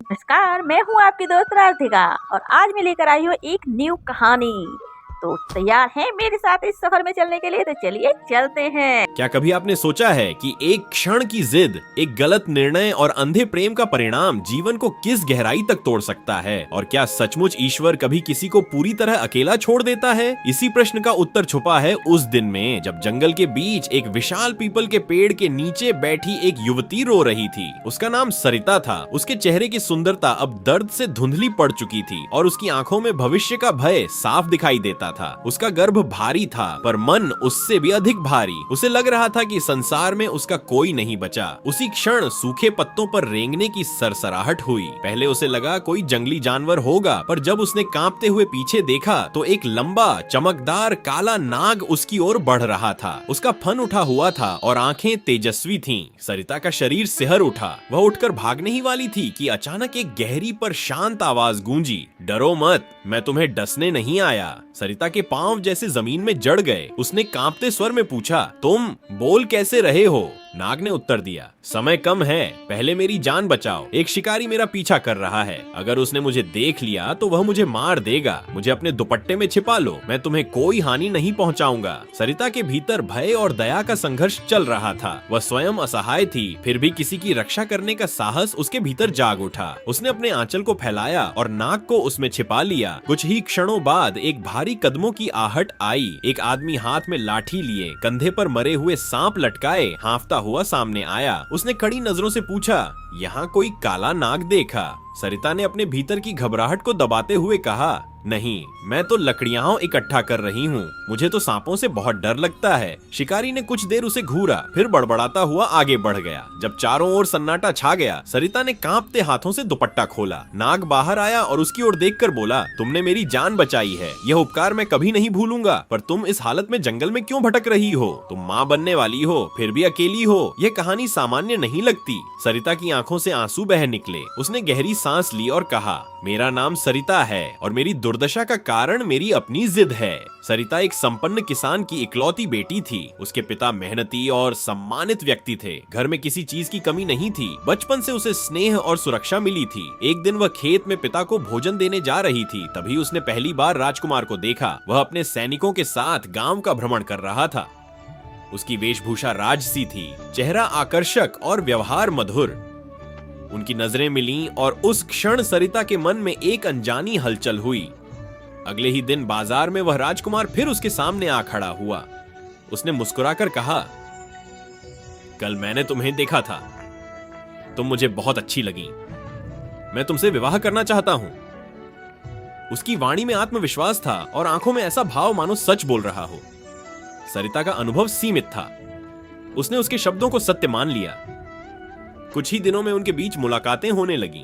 नमस्कार, मैं हूँ आपकी दोस्त राधिका और आज मैं लेकर आई हूँ एक न्यू कहानी। तो तैयार हैं मेरे साथ इस सफर में चलने के लिए? तो चलिए चलते हैं। क्या कभी आपने सोचा है कि एक क्षण की जिद, एक गलत निर्णय और अंधे प्रेम का परिणाम जीवन को किस गहराई तक तोड़ सकता है? और क्या सचमुच ईश्वर कभी किसी को पूरी तरह अकेला छोड़ देता है? इसी प्रश्न का उत्तर छुपा है उस दिन में जब जंगल के बीच एक विशाल पीपल के पेड़ के नीचे बैठी एक युवती रो रही थी। उसका नाम सरिता था। उसके चेहरे की सुंदरता अब दर्द से धुंधली पड़ चुकी थी और उसकी आंखों में भविष्य का भय साफ दिखाई देता था। उसका गर्भ भारी था पर मन उससे भी अधिक भारी। उसे लग रहा था कि संसार में उसका कोई नहीं बचा। उसी क्षण सूखे पत्तों पर रेंगने की सरसराहट हुई। पहले उसे लगा कोई जंगली जानवर होगा, पर जब उसने कांपते हुए पीछे देखा तो एक लंबा चमकदार काला नाग उसकी ओर बढ़ रहा था। उसका फन उठा हुआ था और आंखें तेजस्वी थीं। सरिता का शरीर सिहर उठा। वह उठकर भागने ही वाली थी कि अचानक एक गहरी पर शांत आवाज गूंजी, डरो मत, मैं तुम्हें डसने नहीं आया। सरिता के पांव जैसे जमीन में जड़ गए। उसने कांपते स्वर में पूछा, तुम बोल कैसे रहे हो? नाग ने उत्तर दिया, समय कम है, पहले मेरी जान बचाओ। एक शिकारी मेरा पीछा कर रहा है। अगर उसने मुझे देख लिया तो वह मुझे मार देगा। मुझे अपने दुपट्टे में छिपा लो, मैं तुम्हें कोई हानि नहीं पहुंचाऊंगा। सरिता के भीतर भय और दया का संघर्ष चल रहा था। वह स्वयं असहाय थी, फिर भी किसी की रक्षा करने का साहस उसके भीतर जाग उठा। उसने अपने आंचल को फैलाया और नाग को उसमें छिपा लिया। कुछ ही क्षणों बाद एक भारी कदमों की आहट आई। एक आदमी हाथ में लाठी लिए, कंधे पर मरे हुए सांप लटकाए, हांफता हुआ सामने आया। उसने कड़ी नजरों से पूछा, यहाँ कोई काला नाग देखा? सरिता ने अपने भीतर की घबराहट को दबाते हुए कहा, नहीं, मैं तो लकड़ियां इकट्ठा कर रही हूँ। मुझे तो सांपों से बहुत डर लगता है। शिकारी ने कुछ देर उसे घूरा, फिर बड़बड़ाता हुआ आगे बढ़ गया। जब चारों ओर सन्नाटा छा गया, सरिता ने कांपते हाथों से दुपट्टा खोला। नाग बाहर आया और उसकी ओर देखकर बोला, तुमने मेरी जान बचाई है, यह उपकार मैं कभी नहीं भूलूंगा। पर तुम इस हालत में जंगल में क्यों भटक रही हो? तुम माँ बनने वाली हो, फिर भी अकेली हो। यह कहानी सामान्य नहीं लगती। सरिता की आंखों से आंसू बह निकले। उसने गहरी सांस ली और कहा, मेरा नाम सरिता है और मेरी दुर्दशा का कारण मेरी अपनी जिद है। सरिता एक संपन्न किसान की इकलौती बेटी थी। उसके पिता मेहनती और सम्मानित व्यक्ति थे। घर में किसी चीज की कमी नहीं थी। बचपन से उसे स्नेह और सुरक्षा मिली थी। एक दिन वह खेत में पिता को भोजन देने जा रही थी, तभी उसने पहली बार राजकुमार को देखा। वह अपने सैनिकों के साथ गांव का भ्रमण कर रहा था। उसकी वेशभूषा राजसी थी, चेहरा आकर्षक और व्यवहार मधुर। उनकी नजरें मिलीं और उस क्षण सरिता के मन में एक अनजानी हलचल हुई। अगले ही दिन बाजार में वह राजकुमार फिर उसके सामने आ खड़ा हुआ। उसने मुस्कुराकर कहा, कल मैंने तुम्हें देखा था, तुम मुझे बहुत अच्छी लगी, मैं तुमसे विवाह करना चाहता हूं। उसकी वाणी में आत्मविश्वास था और आंखों में ऐसा भाव मानो सच बोल रहा हो। सरिता का अनुभव सीमित था। उसने उसके शब्दों को सत्य मान लिया। कुछ ही दिनों में उनके बीच मुलाकातें होने लगीं।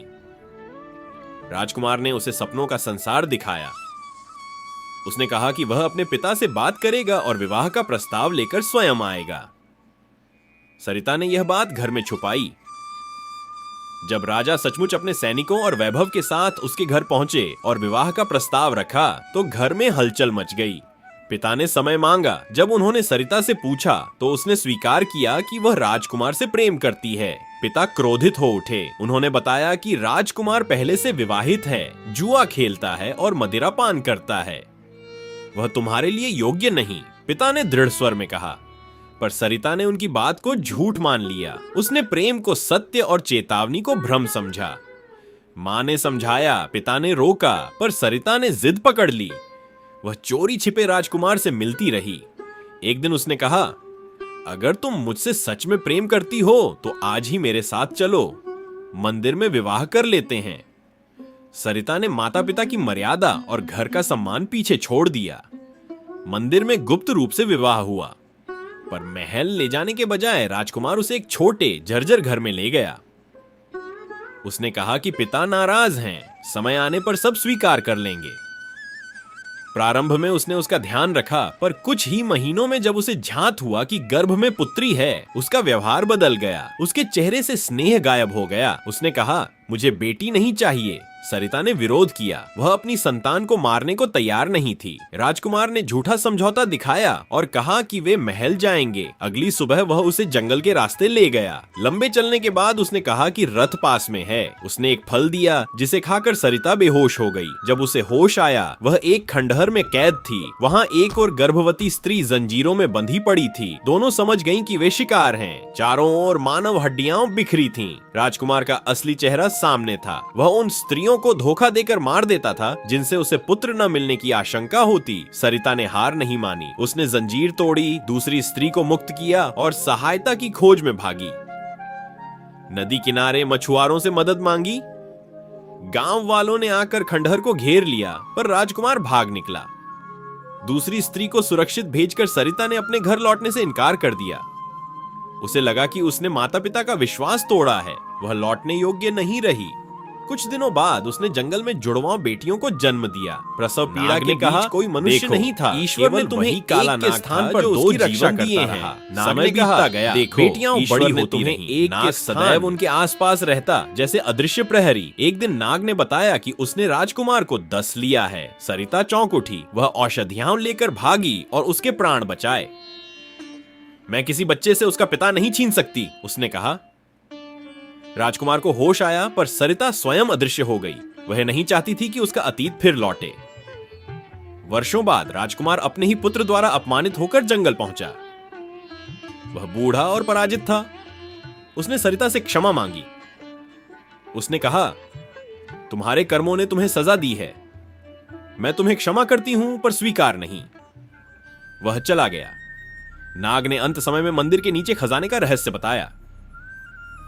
राजकुमार ने उसे सपनों का संसार दिखाया। उसने कहा कि वह अपने पिता से बात करेगा और विवाह का प्रस्ताव लेकर स्वयं आएगा। सरिता ने यह बात घर में छुपाई। जब राजा सचमुच अपने सैनिकों और वैभव के साथ उसके घर पहुंचे और विवाह का प्रस्ताव रखा तो घर में हलचल मच गई। पिता ने समय मांगा। जब उन्होंने सरिता से पूछा तो उसने स्वीकार किया कि वह राजकुमार से प्रेम करती है। पिता क्रोधित हो उठे। उन्होंने बताया कि राजकुमार पहले से विवाहित है, जुआ खेलता है और मदिरा पान करता है। वह तुम्हारे लिए योग्य नहीं, पिता ने दृढ़ स्वर में कहा। पर सरिता ने उनकी बात को झूठ मान लिया। उसने प्रेम को सत्य और चेतावनी को भ्रम समझा। मां ने समझाया, पिता ने रोका, पर सरिता ने जिद पकड़ ली। वह चोरी छिपे राजकुमार से मिलती रही। एक दिन उसने कहा, अगर तुम मुझसे सच में प्रेम करती हो तो आज ही मेरे साथ चलो, मंदिर में विवाह कर लेते हैं। सरिता ने माता पिता की मर्यादा और घर का सम्मान पीछे छोड़ दिया। मंदिर में गुप्त रूप से विवाह हुआ, पर महल ले जाने के बजाय राजकुमार उसे एक छोटे जर्जर घर में ले गया। उसने कहा कि पिता नाराज हैं, समय आने पर सब स्वीकार कर लेंगे। प्रारंभ में उसने उसका ध्यान रखा, पर कुछ ही महीनों में जब उसे झांत हुआ कि गर्भ में पुत्री है, उसका व्यवहार बदल गया। उसके चेहरे से स्नेह गायब हो गया। उसने कहा, मुझे बेटी नहीं चाहिए, सरिता ने विरोध किया। वह अपनी संतान को मारने को तैयार नहीं थी। राजकुमार ने झूठा समझौता दिखाया और कहा कि वे महल जाएंगे। अगली सुबह वह उसे जंगल के रास्ते ले गया। लंबे चलने के बाद उसने कहा कि रथ पास में है। उसने एक फल दिया जिसे खाकर सरिता बेहोश हो गई। जब उसे होश आया, वह एक खंडहर में कैद थी। वहाँ एक और गर्भवती स्त्री जंजीरों में बंधी पड़ी थी। दोनों समझ गईं कि वे शिकार हैं। चारों ओर मानव हड्डियां बिखरी थीं। राजकुमार का असली चेहरा सामने था। वह उन स्त्रियों को धोखा देकर मार देता था जिनसे उसे पुत्र न मिलने की आशंका होती। सरिता ने हार नहीं मानी। उसने जंजीर तोड़ी, दूसरी स्त्री को मुक्त किया और सहायता की खोज में भागी। नदी किनारे मछुआरों से मदद मांगी। गांव वालों ने आकर खंडहर को घेर लिया, पर राजकुमार भाग निकला। दूसरी स्त्री को सुरक्षित भेजकर सरिता ने अपने घर लौटने से इनकार कर दिया। उसे लगा कि उसने माता पिता का विश्वास तोड़ा है। वह लौटने योग्य नहीं रही। कुछ दिनों बाद उसने जंगल में जुड़वा बेटियों को जन्म दिया। प्रसव पीड़ा के बीच कोई मनुष्य नहीं था। ईश्वर ने तुम्हें काला नाग स्थान पर दो जीवन दिए हैं। समय बीतता गया। बेटियां बड़ी होती रहीं। एक नाग सदैव उनके आसपास रहता, जैसे अदृश्य प्रहरी। एक दिन नाग ने बताया कि उसने राजकुमार को दस लिया है। सरिता चौंक उठी। वह औषधियां लेकर भागी और उसके प्राण बचाए। मैं किसी बच्चे से उसका पिता नहीं छीन सकती, उसने कहा। राजकुमार को होश आया, पर सरिता स्वयं अदृश्य हो गई। वह नहीं चाहती थी कि उसका अतीत फिर लौटे। वर्षों बाद राजकुमार अपने ही पुत्र द्वारा अपमानित होकर जंगल पहुंचा। वह बूढ़ा और पराजित था। उसने सरिता से क्षमा मांगी। उसने कहा, तुम्हारे कर्मों ने तुम्हें सजा दी है। मैं तुम्हें क्षमा करती हूं, पर स्वीकार नहीं। वह चला गया। नाग ने अंत समय में मंदिर के नीचे खजाने का रहस्य बताया।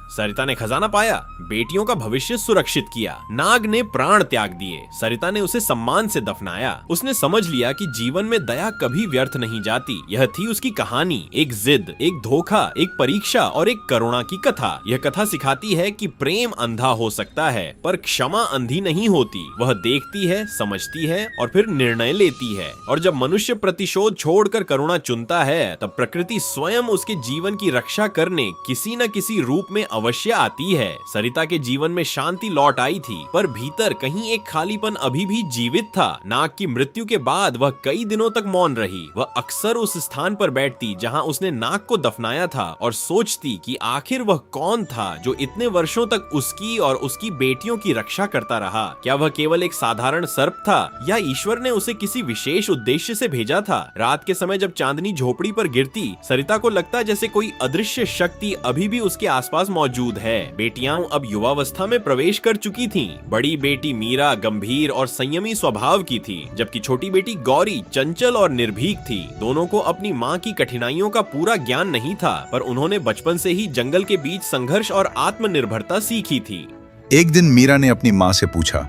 सरिता ने खजाना पाया, बेटियों का भविष्य सुरक्षित किया। नाग ने प्राण त्याग दिए। सरिता ने उसे सम्मान से दफनाया। उसने समझ लिया कि जीवन में दया कभी व्यर्थ नहीं जाती। यह थी उसकी कहानी। एक जिद, एक धोखा, एक परीक्षा और एक करुणा की कथा। यह कथा सिखाती है कि प्रेम अंधा हो सकता है, पर क्षमा अंधी नहीं होती। वह देखती है, समझती है और फिर निर्णय लेती है। और जब मनुष्य प्रतिशोध छोड़कर करुणा चुनता है, तब प्रकृति स्वयं उसके जीवन की रक्षा करने किसी न किसी रूप में अवश्य आती है। सरिता के जीवन में शांति लौट आई थी, पर भीतर कहीं एक खालीपन अभी भी जीवित था। नाग की मृत्यु के बाद वह कई दिनों तक मौन रही। वह अक्सर उस स्थान पर बैठती जहां उसने नाग को दफनाया था और सोचती कि आखिर वह कौन था जो इतने वर्षों तक उसकी और उसकी बेटियों की रक्षा करता रहा। क्या वह केवल एक साधारण सर्प था, या ईश्वर ने उसे किसी विशेष उद्देश्य से भेजा था? रात के समय जब चांदनी झोपड़ी पर गिरती, सरिता को लगता जैसे कोई अदृश्य शक्ति अभी भी उसके आसपास मौजूद है। बेटियां अब युवावस्था में प्रवेश कर चुकी थीं। बड़ी बेटी मीरा गंभीर और संयमी स्वभाव की थी, जबकि छोटी बेटी गौरी चंचल और निर्भीक थी। दोनों को अपनी मां की कठिनाइयों का पूरा ज्ञान नहीं था, पर उन्होंने बचपन से ही जंगल के बीच संघर्ष और आत्मनिर्भरता सीखी थी। एक दिन मीरा ने अपनी मां से पूछा,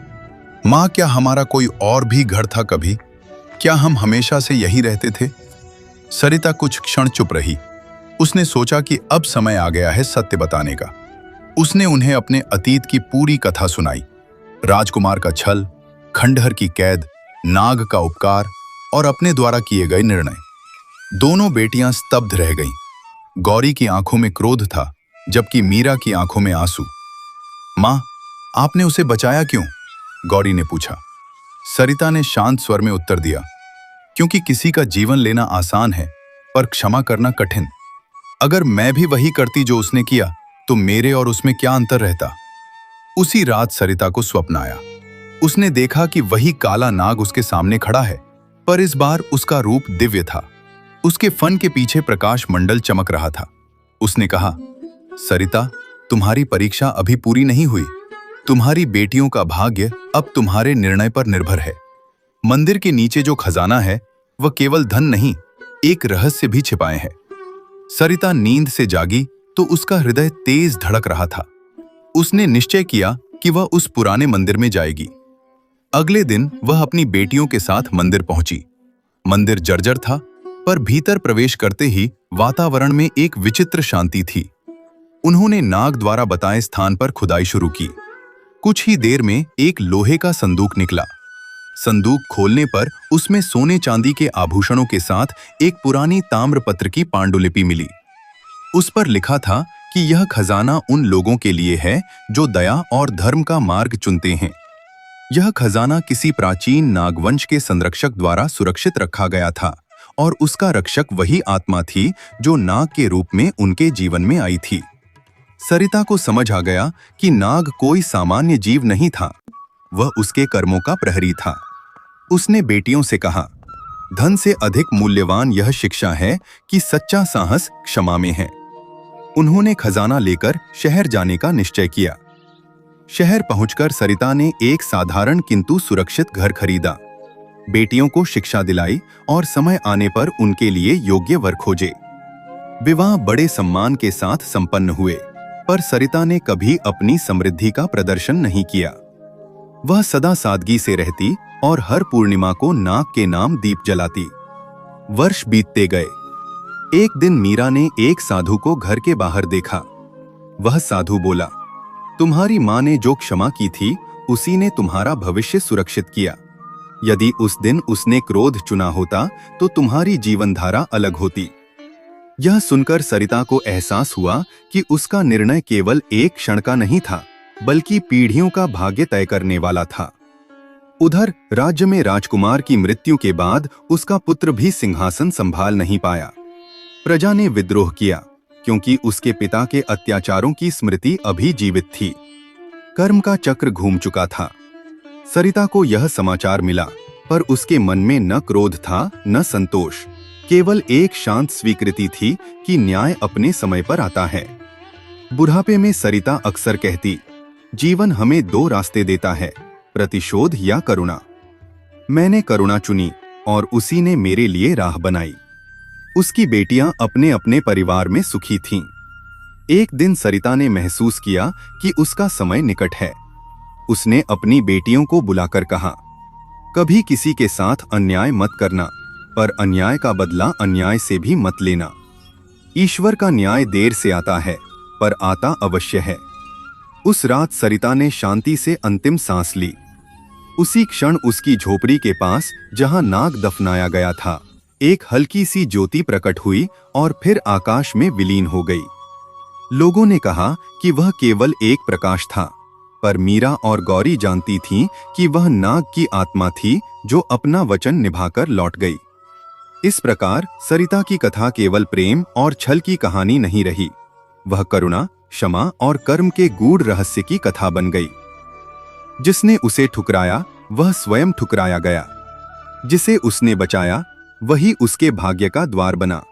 मां, क्या हमारा कोई और भी घर था कभी? क्या हम हमेशा से यही रहते थे? सरिता कुछ क्षण चुप रही। उसने सोचा कि अब समय आ गया है सत्य बताने का। उसने उन्हें अपने अतीत की पूरी कथा सुनाई। राजकुमार का छल, खंडहर की कैद, नाग का उपकार और अपने द्वारा किए गए निर्णय। दोनों बेटियां स्तब्ध रह गईं। गौरी की आंखों में क्रोध था, जबकि मीरा की आंखों में आंसू। मां, आपने उसे बचाया क्यों? गौरी ने पूछा। सरिता ने शांत स्वर में उत्तर दिया, क्योंकि किसी का जीवन लेना आसान है, पर क्षमा करना कठिन। अगर मैं भी वही करती जो उसने किया, तो मेरे और उसमें क्या अंतर रहता? उसी रात सरिता को स्वप्न आया। उसने देखा कि वही काला नाग उसके सामने खड़ा है, पर इस बार उसका रूप दिव्य था। उसके फन के पीछे प्रकाश मंडल चमक रहा था। उसने कहा, सरिता, तुम्हारी परीक्षा अभी पूरी नहीं हुई। तुम्हारी बेटियों का भाग्य अब तुम्हारे निर्णय पर निर्भर है। मंदिर के नीचे जो खजाना है, वह केवल धन नहीं, एक रहस्य भी छिपाए है। सरिता नींद से जागी तो उसका हृदय तेज धड़क रहा था। उसने निश्चय किया कि वह उस पुराने मंदिर में जाएगी। अगले दिन वह अपनी बेटियों के साथ मंदिर पहुंची। मंदिर जर्जर था, पर भीतर प्रवेश करते ही वातावरण में एक विचित्र शांति थी। उन्होंने नाग द्वारा बताए स्थान पर खुदाई शुरू की। कुछ ही देर में एक लोहे का संदूक निकला। संदूक खोलने पर उसमें सोने चांदी के आभूषणों के साथ एक पुरानी ताम्रपत्र की पांडुलिपि मिली। उस पर लिखा था कि यह खजाना उन लोगों के लिए है जो दया और धर्म का मार्ग चुनते हैं। यह खजाना किसी प्राचीन नागवंश के संरक्षक द्वारा सुरक्षित रखा गया था और उसका रक्षक वही आत्मा थी जो नाग के रूप में उनके जीवन में आई थी। सरिता को समझ आ गया कि नाग कोई सामान्य जीव नहीं था, वह उसके कर्मों का प्रहरी था। उसने बेटियों से कहा, धन से अधिक मूल्यवान यह शिक्षा है कि सच्चा साहस क्षमा में है। उन्होंने खजाना लेकर शहर जाने का निश्चय किया। शहर पहुंचकर सरिता ने एक साधारण किंतु सुरक्षित घर खरीदा, बेटियों को शिक्षा दिलाई और समय आने पर उनके लिए योग्य वर खोजे। विवाह बड़े सम्मान के साथ संपन्न हुए, पर सरिता ने कभी अपनी समृद्धि का प्रदर्शन नहीं किया। वह सदा सादगी से रहती और हर पूर्णिमा को नाग के नाम दीप जलाती। वर्ष बीतते गए। एक दिन मीरा ने एक साधु को घर के बाहर देखा। वह साधु बोला, तुम्हारी माँ ने जो क्षमा की थी उसी ने तुम्हारा भविष्य सुरक्षित किया। यदि उस दिन उसने क्रोध चुना होता तो तुम्हारी जीवनधारा अलग होती। यह सुनकर सरिता को एहसास हुआ कि उसका निर्णय केवल एक क्षण का नहीं था, बल्कि पीढ़ियों का भाग्य तय करने वाला था। उधर राज्य में राजकुमार की मृत्यु के बाद उसका पुत्र भी सिंहासन संभाल नहीं पाया। प्रजा ने विद्रोह किया क्योंकि उसके पिता के अत्याचारों की स्मृति अभी जीवित थी। कर्म का चक्र घूम चुका था। सरिता को यह समाचार मिला, पर उसके मन में न क्रोध था न संतोष, केवल एक शांत स्वीकृति थी कि न्याय अपने समय पर आता है। बुढ़ापे में सरिता अक्सर कहती, जीवन हमें दो रास्ते देता है, प्रतिशोध या करुणा। मैंने करुणा चुनी और उसी ने मेरे लिए राह बनाई। उसकी बेटियां अपने अपने परिवार में सुखी थीं। एक दिन सरिता ने महसूस किया कि उसका समय निकट है। उसने अपनी बेटियों को बुलाकर कहा, कभी किसी के साथ अन्याय मत करना, पर अन्याय का बदला अन्याय से भी मत लेना। ईश्वर का न्याय देर से आता है, पर आता अवश्य है। उस रात सरिता ने शांति से अंतिम सांस ली। उसी क्षण उसकी झोपड़ी के पास, जहां नाग दफनाया गया था, एक हल्की सी ज्योति प्रकट हुई और फिर आकाश में विलीन हो गई। लोगों ने कहा कि वह केवल एक प्रकाश था, पर मीरा और गौरी जानती थीं कि वह नाग की आत्मा थी जो अपना वचन निभाकर लौट गई। इस प्रकार सरिता की कथा केवल प्रेम और छल की कहानी नहीं रही, वह करुणा, क्षमा और कर्म के गूढ़ रहस्य की कथा बन गई। जिसने उसे ठुकराया वह स्वयं ठुकराया गया, जिसे उसने बचाया वही उसके भाग्य का द्वार बना,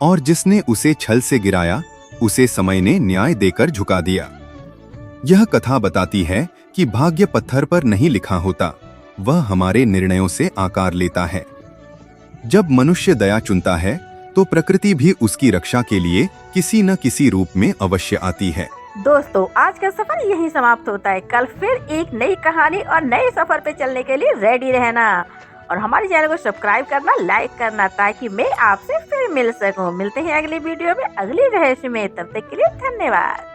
और जिसने उसे छल से गिराया उसे समय ने न्याय देकर झुका दिया। यह कथा बताती है कि भाग्य पत्थर पर नहीं लिखा होता, वह हमारे निर्णयों से आकार लेता है। जब मनुष्य दया चुनता है तो प्रकृति भी उसकी रक्षा के लिए किसी न किसी रूप में अवश्य आती है। दोस्तों, आज का सफर यही समाप्त होता है। कल फिर एक नई कहानी और नए सफर पे चलने के लिए रेडी रहना और हमारे चैनल को सब्सक्राइब करना, लाइक करना, ताकि मैं आपसे फिर मिल सकूं। मिलते हैं अगली वीडियो में अगली रहस्य में। तब तक के लिए धन्यवाद।